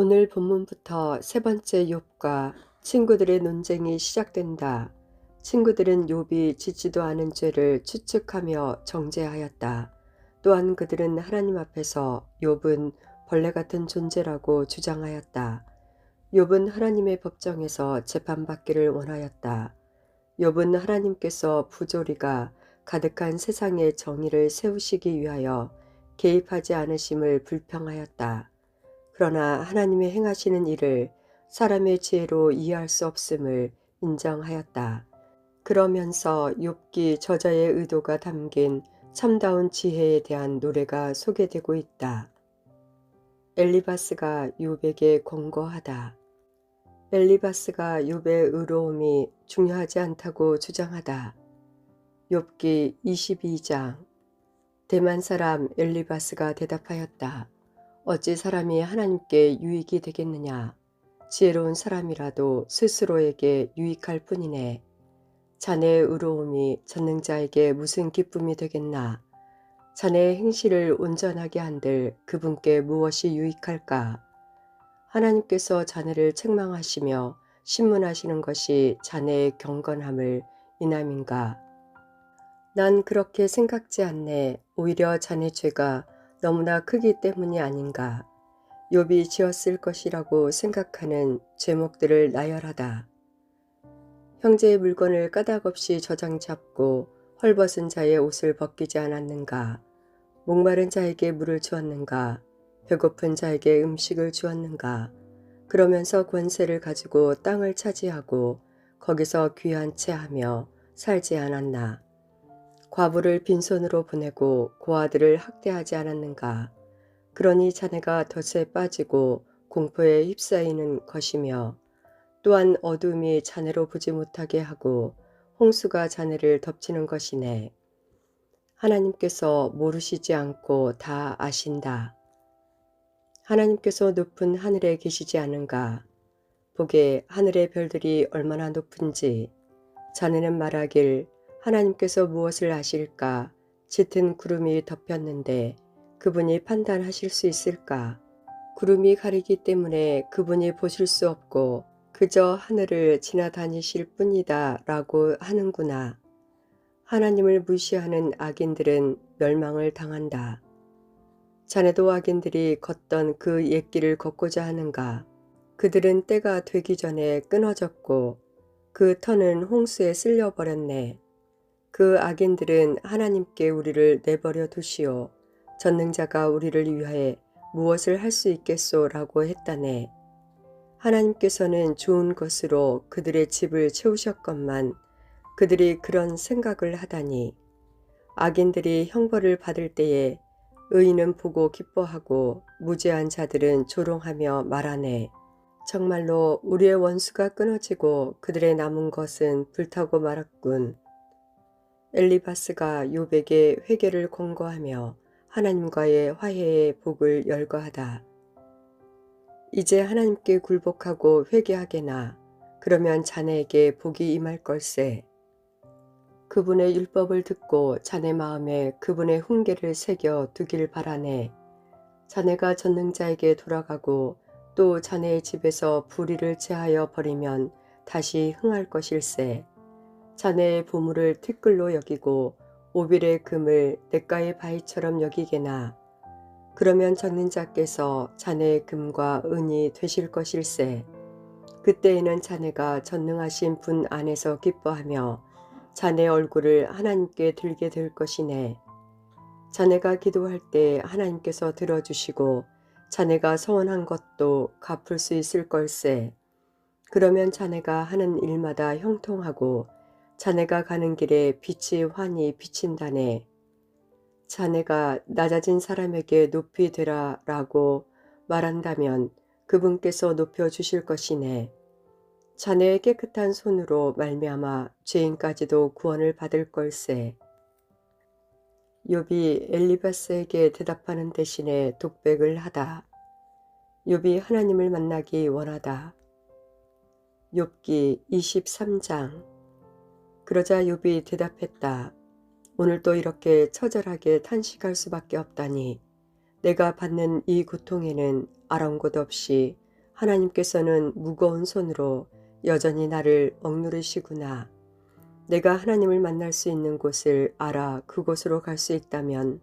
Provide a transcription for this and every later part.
오늘 본문부터 세 번째 욥과 친구들의 논쟁이 시작된다. 친구들은 욥이 짓지도 않은 죄를 추측하며 정죄하였다. 또한 그들은 하나님 앞에서 욥은 벌레 같은 존재라고 주장하였다. 욥은 하나님의 법정에서 재판받기를 원하였다. 욥은 하나님께서 부조리가 가득한 세상의 정의를 세우시기 위하여 개입하지 않으심을 불평하였다. 그러나 하나님의 행하시는 일을 사람의 지혜로 이해할 수 없음을 인정하였다. 그러면서 욥기 저자의 의도가 담긴 참다운 지혜에 대한 노래가 소개되고 있다. 엘리바스가 욥에게 권고하다. 엘리바스가 욥의 의로움이 중요하지 않다고 주장하다. 욥기 22장. 대만 사람 엘리바스가 대답하였다. 어찌 사람이 하나님께 유익이 되겠느냐. 지혜로운 사람이라도 스스로에게 유익할 뿐이네. 자네의 의로움이 전능자에게 무슨 기쁨이 되겠나. 자네의 행실을 온전하게 한들 그분께 무엇이 유익할까. 하나님께서 자네를 책망하시며 신문하시는 것이 자네의 경건함을 인함인가. 난 그렇게 생각지 않네. 오히려 자네 죄가 너무나 크기 때문이 아닌가. 욥이 지었을 것이라고 생각하는 죄목들을 나열하다. 형제의 물건을 까닭없이 저장 잡고 헐벗은 자의 옷을 벗기지 않았는가. 목마른 자에게 물을 주었는가. 배고픈 자에게 음식을 주었는가. 그러면서 권세를 가지고 땅을 차지하고 거기서 귀한 채 하며 살지 않았나. 과부를 빈손으로 보내고 고아들을 학대하지 않았는가. 그러니 자네가 덫에 빠지고 공포에 휩싸이는 것이며 또한 어둠이 자네로 보지 못하게 하고 홍수가 자네를 덮치는 것이네. 하나님께서 모르시지 않고 다 아신다. 하나님께서 높은 하늘에 계시지 않은가. 보게 하늘의 별들이 얼마나 높은지. 자네는 말하길 하나님께서 무엇을 아실까. 짙은 구름이 덮였는데 그분이 판단하실 수 있을까. 구름이 가리기 때문에 그분이 보실 수 없고 그저 하늘을 지나다니실 뿐이다 라고 하는구나. 하나님을 무시하는 악인들은 멸망을 당한다. 자네도 악인들이 걷던 그 옛길을 걷고자 하는가. 그들은 때가 되기 전에 끊어졌고 그 터는 홍수에 쓸려버렸네. 그 악인들은 하나님께 우리를 내버려 두시오. 전능자가 우리를 위하여 무엇을 할 수 있겠소 라고 했다네. 하나님께서는 좋은 것으로 그들의 집을 채우셨건만 그들이 그런 생각을 하다니. 악인들이 형벌을 받을 때에 의인은 보고 기뻐하고 무죄한 자들은 조롱하며 말하네. 정말로 우리의 원수가 끊어지고 그들의 남은 것은 불타고 말았군. 엘리바스가 욥에게 회개를 권고하며 하나님과의 화해의 복을 열거하다. 이제 하나님께 굴복하고 회개하게나. 그러면 자네에게 복이 임할 걸세. 그분의 율법을 듣고 자네 마음에 그분의 훈계를 새겨 두길 바라네. 자네가 전능자에게 돌아가고 또 자네의 집에서 불의를 제하여 버리면 다시 흥할 것일세. 자네의 보물을 티끌로 여기고 오빌의 금을 냇가의 바위처럼 여기게나. 그러면 전능자께서 자네의 금과 은이 되실 것일세. 그때에는 자네가 전능하신 분 안에서 기뻐하며 자네 얼굴을 하나님께 들게 될 것이네. 자네가 기도할 때 하나님께서 들어주시고 자네가 서원한 것도 갚을 수 있을 걸세. 그러면 자네가 하는 일마다 형통하고 자네가 가는 길에 빛이 환히 비친다네. 자네가 낮아진 사람에게 높이 되라 라고 말한다면 그분께서 높여주실 것이네. 자네의 깨끗한 손으로 말미암아 죄인까지도 구원을 받을 걸세. 욥이 엘리바스에게 대답하는 대신에 독백을 하다. 욥이 하나님을 만나기 원하다. 욥기 23장. 그러자 욥이 대답했다. 오늘도 이렇게 처절하게 탄식할 수밖에 없다니. 내가 받는 이 고통에는 아랑곳 없이 하나님께서는 무거운 손으로 여전히 나를 억누르시구나. 내가 하나님을 만날 수 있는 곳을 알아 그곳으로 갈 수 있다면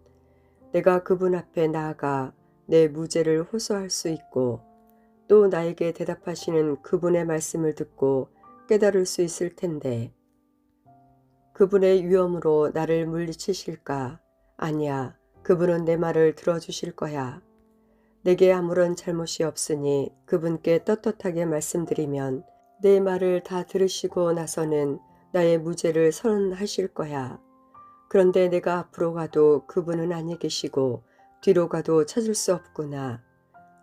내가 그분 앞에 나아가 내 무죄를 호소할 수 있고 또 나에게 대답하시는 그분의 말씀을 듣고 깨달을 수 있을 텐데 그분의 위엄으로 나를 물리치실까? 아니야. 그분은 내 말을 들어주실 거야. 내게 아무런 잘못이 없으니 그분께 떳떳하게 말씀드리면 내 말을 다 들으시고 나서는 나의 무죄를 선언하실 거야. 그런데 내가 앞으로 가도 그분은 아니 계시고 뒤로 가도 찾을 수 없구나.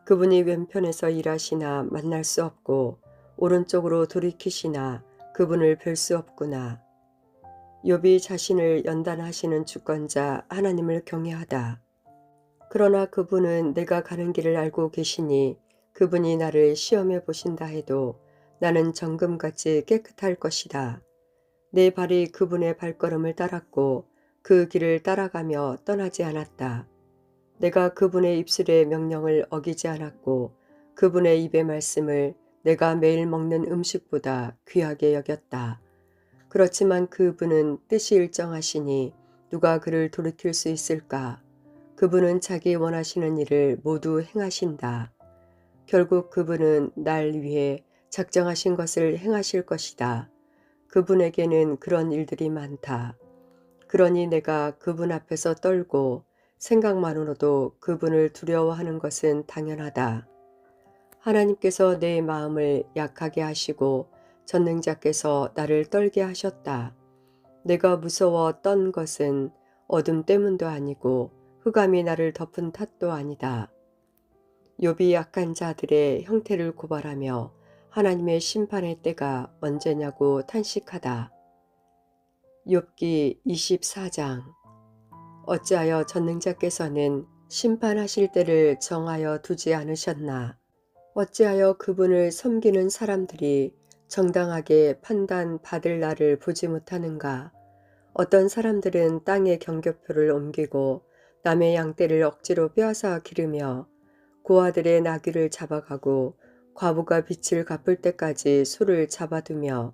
그분이 왼편에서 일하시나 만날 수 없고 오른쪽으로 돌이키시나 그분을 뵐 수 없구나. 욥이 자신을 연단하시는 주권자 하나님을 경외하다. 그러나 그분은 내가 가는 길을 알고 계시니 그분이 나를 시험해 보신다 해도 나는 정금같이 깨끗할 것이다. 내 발이 그분의 발걸음을 따랐고 그 길을 따라가며 떠나지 않았다. 내가 그분의 입술의 명령을 어기지 않았고 그분의 입의 말씀을 내가 매일 먹는 음식보다 귀하게 여겼다. 그렇지만 그분은 뜻이 일정하시니 누가 그를 돌이킬 수 있을까? 그분은 자기 원하시는 일을 모두 행하신다. 결국 그분은 날 위해 작정하신 것을 행하실 것이다. 그분에게는 그런 일들이 많다. 그러니 내가 그분 앞에서 떨고 생각만으로도 그분을 두려워하는 것은 당연하다. 하나님께서 내 마음을 약하게 하시고 전능자께서 나를 떨게 하셨다. 내가 무서워 떤 것은 어둠 때문도 아니고 흑암이 나를 덮은 탓도 아니다. 욥이 약한 자들의 형태를 고발하며 하나님의 심판의 때가 언제냐고 탄식하다. 욥기 24장. 어찌하여 전능자께서는 심판하실 때를 정하여 두지 않으셨나? 어찌하여 그분을 섬기는 사람들이 정당하게 판단받을 날을 보지 못하는가? 어떤 사람들은 땅의 경계표를 옮기고 남의 양떼를 억지로 빼앗아 기르며 고아들의 나귀를 잡아가고 과부가 빚을 갚을 때까지 소를 잡아두며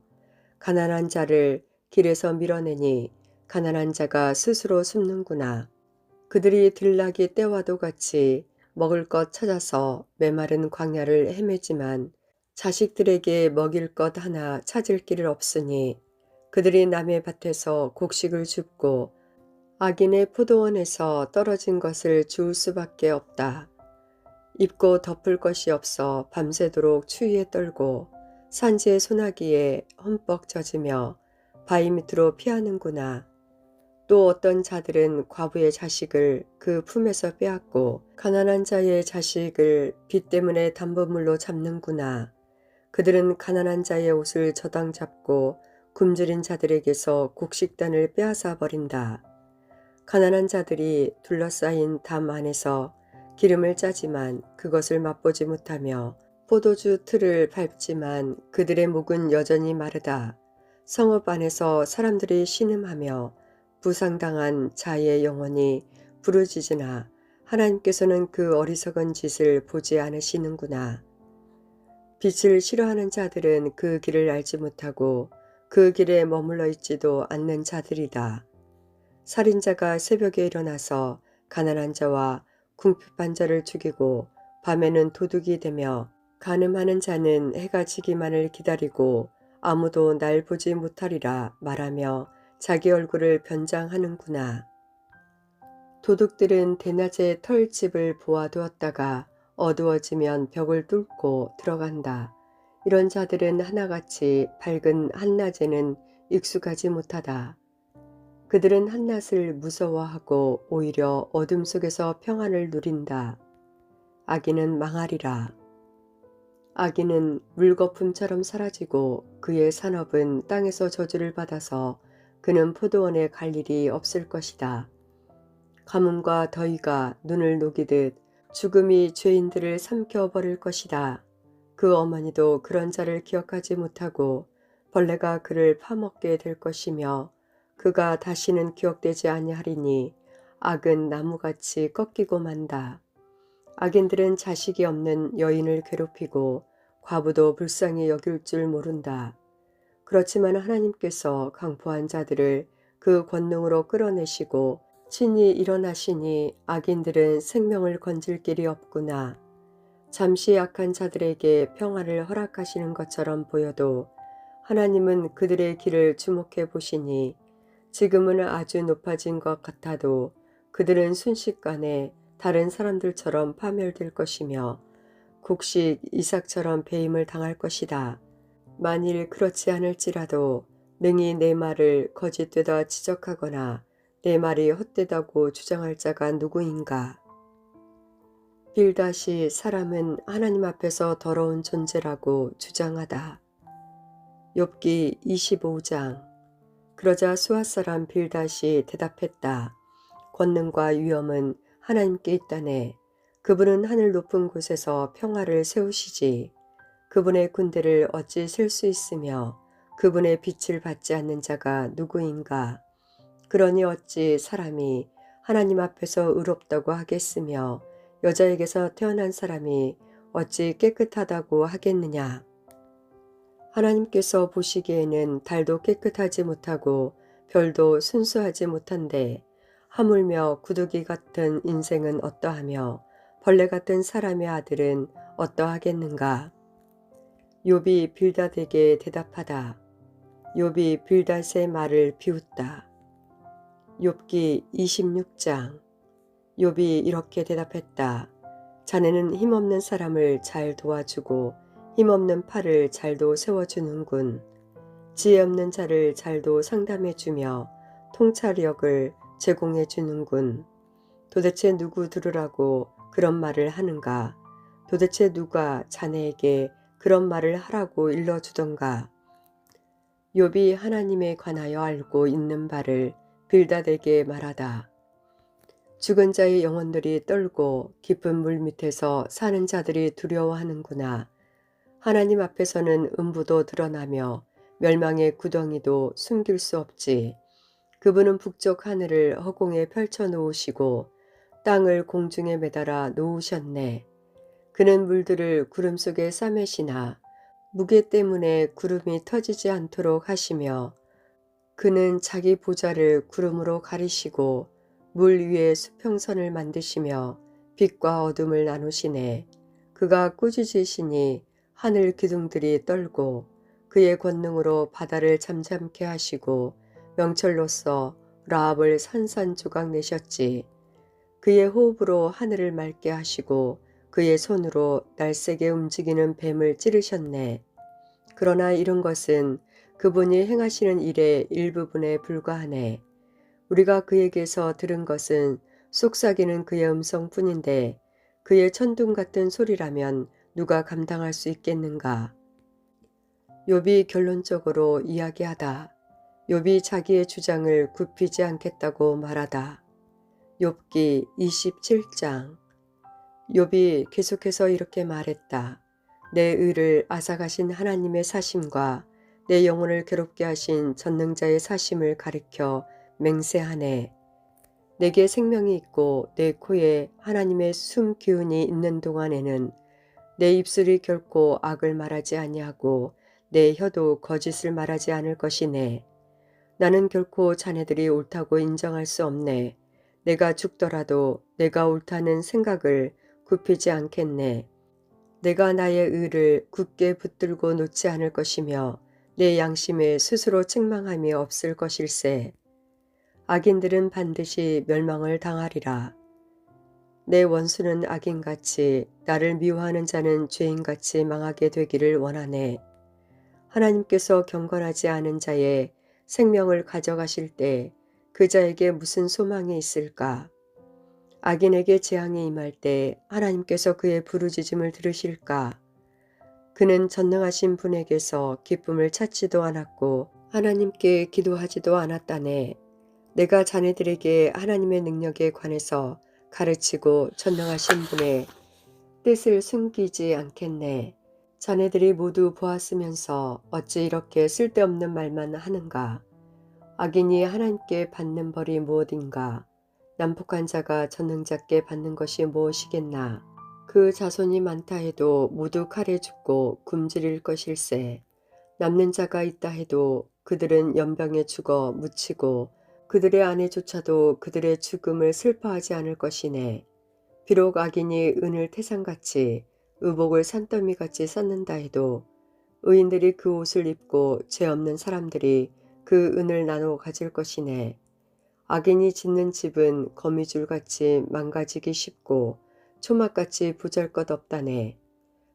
가난한 자를 길에서 밀어내니 가난한 자가 스스로 숨는구나. 그들이 들나귀 떼와도 같이 먹을 것 찾아서 메마른 광야를 헤매지만 자식들에게 먹일 것 하나 찾을 길을 없으니 그들이 남의 밭에서 곡식을 줍고 악인의 포도원에서 떨어진 것을 주울 수밖에 없다. 입고 덮을 것이 없어 밤새도록 추위에 떨고 산지의 소나기에 흠뻑 젖으며 바위 밑으로 피하는구나. 또 어떤 자들은 과부의 자식을 그 품에서 빼앗고 가난한 자의 자식을 빚 때문에 담보물로 잡는구나. 그들은 가난한 자의 옷을 저당 잡고 굶주린 자들에게서 곡식단을 빼앗아 버린다. 가난한 자들이 둘러싸인 담 안에서 기름을 짜지만 그것을 맛보지 못하며 포도주 틀을 밟지만 그들의 목은 여전히 마르다. 성읍 안에서 사람들이 신음하며 부상당한 자의 영혼이 부르짖으나 하나님께서는 그 어리석은 짓을 보지 않으시는구나. 빛을 싫어하는 자들은 그 길을 알지 못하고 그 길에 머물러 있지도 않는 자들이다. 살인자가 새벽에 일어나서 가난한 자와 궁핍한 자를 죽이고 밤에는 도둑이 되며 간음하는 자는 해가 지기만을 기다리고 아무도 날 보지 못하리라 말하며 자기 얼굴을 변장하는구나. 도둑들은 대낮에 털집을 보아두었다가 어두워지면 벽을 뚫고 들어간다. 이런 자들은 하나같이 밝은 한낮에는 익숙하지 못하다. 그들은 한낮을 무서워하고 오히려 어둠 속에서 평안을 누린다. 악인은 망하리라. 악인은 물거품처럼 사라지고 그의 산업은 땅에서 저주를 받아서 그는 포도원에 갈 일이 없을 것이다. 가뭄과 더위가 눈을 녹이듯 죽음이 죄인들을 삼켜버릴 것이다. 그 어머니도 그런 자를 기억하지 못하고 벌레가 그를 파먹게 될 것이며 그가 다시는 기억되지 아니하리니 악은 나무같이 꺾이고 만다. 악인들은 자식이 없는 여인을 괴롭히고 과부도 불쌍히 여길 줄 모른다. 그렇지만 하나님께서 강포한 자들을 그 권능으로 끌어내시고 친히 일어나시니 악인들은 생명을 건질 길이 없구나. 잠시 약한 자들에게 평화를 허락하시는 것처럼 보여도 하나님은 그들의 길을 주목해 보시니 지금은 아주 높아진 것 같아도 그들은 순식간에 다른 사람들처럼 파멸될 것이며 곡식 이삭처럼 배임을 당할 것이다. 만일 그렇지 않을지라도 능히 내 말을 거짓되다 지적하거나 내 말이 헛되다고 주장할 자가 누구인가? 빌닷이 사람은 하나님 앞에서 더러운 존재라고 주장하다. 욥기 25장. 그러자 수앗 사람 빌닷이 대답했다. 권능과 위엄은 하나님께 있다네. 그분은 하늘 높은 곳에서 평화를 세우시지. 그분의 군대를 어찌 셀 수 있으며 그분의 빛을 받지 않는 자가 누구인가? 그러니 어찌 사람이 하나님 앞에서 의롭다고 하겠으며 여자에게서 태어난 사람이 어찌 깨끗하다고 하겠느냐? 하나님께서 보시기에는 달도 깨끗하지 못하고 별도 순수하지 못한데 하물며 구두기 같은 인생은 어떠하며 벌레 같은 사람의 아들은 어떠하겠는가? 욥이 빌닷에게 대답하다. 욥이 빌닷의 말을 비웃다. 욥기 26장. 욥이 이렇게 대답했다. 자네는 힘없는 사람을 잘 도와주고 힘없는 팔을 잘도 세워주는군. 지혜 없는 자를 잘도 상담해주며 통찰력을 제공해주는군. 도대체 누구 들으라고 그런 말을 하는가? 도대체 누가 자네에게 그런 말을 하라고 일러주던가? 욥이 하나님에 관하여 알고 있는 바를 빌닷에게 말하다. 죽은 자의 영혼들이 떨고 깊은 물 밑에서 사는 자들이 두려워하는구나. 하나님 앞에서는 음부도 드러나며 멸망의 구덩이도 숨길 수 없지. 그분은 북쪽 하늘을 허공에 펼쳐 놓으시고 땅을 공중에 매달아 놓으셨네. 그는 물들을 구름 속에 싸매시나 무게 때문에 구름이 터지지 않도록 하시며 그는 자기 보좌를 구름으로 가리시고 물 위에 수평선을 만드시며 빛과 어둠을 나누시네. 그가 꾸짖으시니 하늘 기둥들이 떨고 그의 권능으로 바다를 잠잠케 하시고 명철로서 라합을 산산조각 내셨지. 그의 호흡으로 하늘을 맑게 하시고 그의 손으로 날쌔게 움직이는 뱀을 찌르셨네. 그러나 이런 것은 그분이 행하시는 일의 일부분에 불과하네. 우리가 그에게서 들은 것은 속삭이는 그의 음성뿐인데 그의 천둥 같은 소리라면 누가 감당할 수 있겠는가? 욥이 결론적으로 이야기하다. 욥이 자기의 주장을 굽히지 않겠다고 말하다. 욥기 27장. 욥이 계속해서 이렇게 말했다. 내 의를 앗아가신 하나님의 사심과 내 영혼을 괴롭게 하신 전능자의 사심을 가리켜 맹세하네. 내게 생명이 있고 내 코에 하나님의 숨 기운이 있는 동안에는 내 입술이 결코 악을 말하지 아니하고 내 혀도 거짓을 말하지 않을 것이네. 나는 결코 자네들이 옳다고 인정할 수 없네. 내가 죽더라도 내가 옳다는 생각을 굽히지 않겠네. 내가 나의 의를 굳게 붙들고 놓지 않을 것이며 내 양심에 스스로 책망함이 없을 것일세. 악인들은 반드시 멸망을 당하리라. 내 원수는 악인같이 나를 미워하는 자는 죄인같이 망하게 되기를 원하네. 하나님께서 경건하지 않은 자의 생명을 가져가실 때 그 자에게 무슨 소망이 있을까? 악인에게 재앙이 임할 때 하나님께서 그의 부르짖음을 들으실까? 그는 전능하신 분에게서 기쁨을 찾지도 않았고 하나님께 기도하지도 않았다네. 내가 자네들에게 하나님의 능력에 관해서 가르치고 전능하신 분의 뜻을 숨기지 않겠네. 자네들이 모두 보았으면서 어찌 이렇게 쓸데없는 말만 하는가? 악인이 하나님께 받는 벌이 무엇인가? 난폭한 자가 전능자께 받는 것이 무엇이겠나? 그 자손이 많다 해도 모두 칼에 죽고 굶주릴 것일세. 남는 자가 있다 해도 그들은 연병에 죽어 묻히고 그들의 아내조차도 그들의 죽음을 슬퍼하지 않을 것이네. 비록 악인이 은을 태산같이 의복을 산더미같이 쌓는다 해도 의인들이 그 옷을 입고 죄 없는 사람들이 그 은을 나눠 가질 것이네. 악인이 짓는 집은 거미줄같이 망가지기 쉽고 초막같이 보잘것없다네.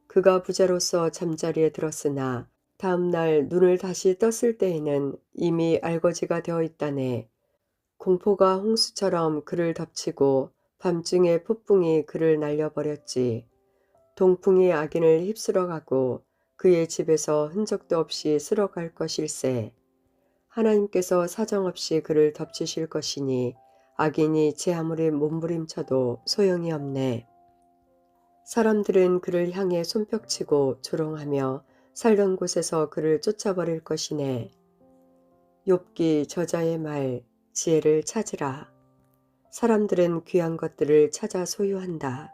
그가 부자로서 잠자리에 들었으나 다음 날 눈을 다시 떴을 때에는 이미 알거지가 되어 있다네. 공포가 홍수처럼 그를 덮치고 밤중에 폭풍이 그를 날려버렸지. 동풍이 악인을 휩쓸어 가고 그의 집에서 흔적도 없이 쓸어갈 것일세. 하나님께서 사정없이 그를 덮치실 것이니 악인이 제 아무리 몸부림쳐도 소용이 없네. 사람들은 그를 향해 손뼉치고 조롱하며 살던 곳에서 그를 쫓아버릴 것이네. 욥기 저자의 말, 지혜를 찾으라. 사람들은 귀한 것들을 찾아 소유한다.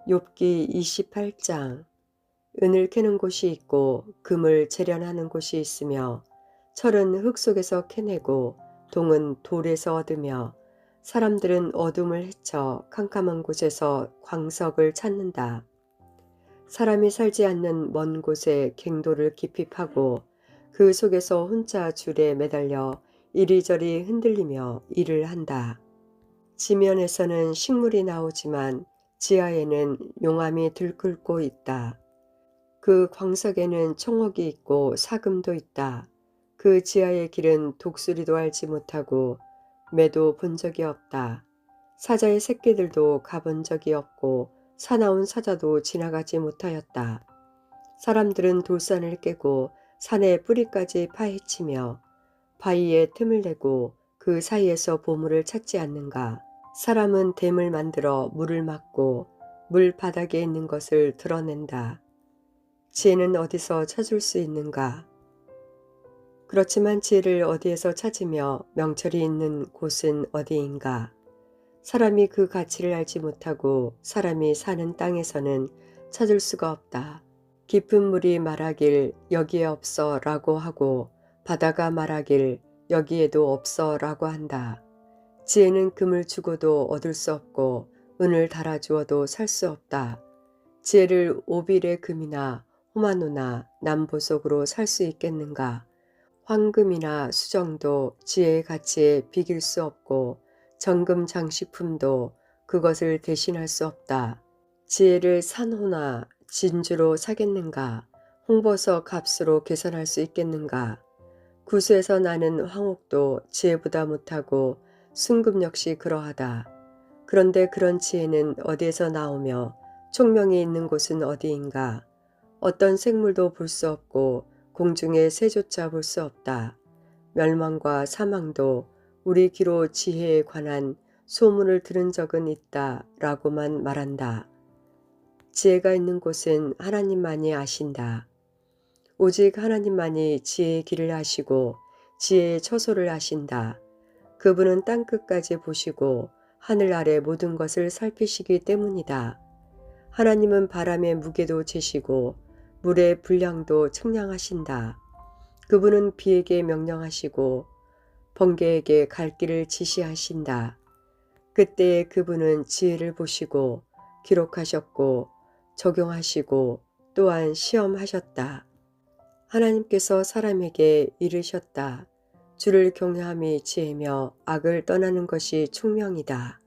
욥기 28장. 은을 캐는 곳이 있고 금을 재련하는 곳이 있으며 철은 흙 속에서 캐내고 동은 돌에서 얻으며 사람들은 어둠을 헤쳐 캄캄한 곳에서 광석을 찾는다. 사람이 살지 않는 먼 곳에 갱도를 깊이 파고 그 속에서 혼자 줄에 매달려 이리저리 흔들리며 일을 한다. 지면에서는 식물이 나오지만 지하에는 용암이 들끓고 있다. 그 광석에는 청옥이 있고 사금도 있다. 그 지하의 길은 독수리도 알지 못하고 매도 본 적이 없다. 사자의 새끼들도 가본 적이 없고 사나운 사자도 지나가지 못하였다. 사람들은 돌산을 깨고 산의 뿌리까지 파헤치며 바위에 틈을 내고 그 사이에서 보물을 찾지 않는가. 사람은 댐을 만들어 물을 막고 물 바닥에 있는 것을 드러낸다. 지혜는 어디서 찾을 수 있는가? 그렇지만 지혜를 어디에서 찾으며 명철이 있는 곳은 어디인가? 사람이 그 가치를 알지 못하고 사람이 사는 땅에서는 찾을 수가 없다. 깊은 물이 말하길 여기에 없어 라고 하고 바다가 말하길 여기에도 없어 라고 한다. 지혜는 금을 주고도 얻을 수 없고 은을 달아주어도 살 수 없다. 지혜를 오빌의 금이나 호마노나 남보석으로 살 수 있겠는가? 황금이나 수정도 지혜의 가치에 비길 수 없고 정금 장식품도 그것을 대신할 수 없다. 지혜를 산호나 진주로 사겠는가? 홍보석 값으로 계산할 수 있겠는가? 구수에서 나는 황옥도 지혜보다 못하고 순금 역시 그러하다. 그런데 그런 지혜는 어디에서 나오며 총명이 있는 곳은 어디인가? 어떤 생물도 볼 수 없고 공중의 새조차 볼 수 없다. 멸망과 사망도 우리 귀로 지혜에 관한 소문을 들은 적은 있다 라고만 말한다. 지혜가 있는 곳은 하나님만이 아신다. 오직 하나님만이 지혜의 길을 아시고 지혜의 처소를 아신다. 그분은 땅끝까지 보시고 하늘 아래 모든 것을 살피시기 때문이다. 하나님은 바람의 무게도 재시고 물의 분량도 측량하신다. 그분은 비에게 명령하시고 번개에게 갈 길을 지시하신다. 그때에 그분은 지혜를 보시고 기록하셨고 적용하시고 또한 시험하셨다. 하나님께서 사람에게 이르셨다. 주를 경외함이 지혜며 악을 떠나는 것이 총명이다.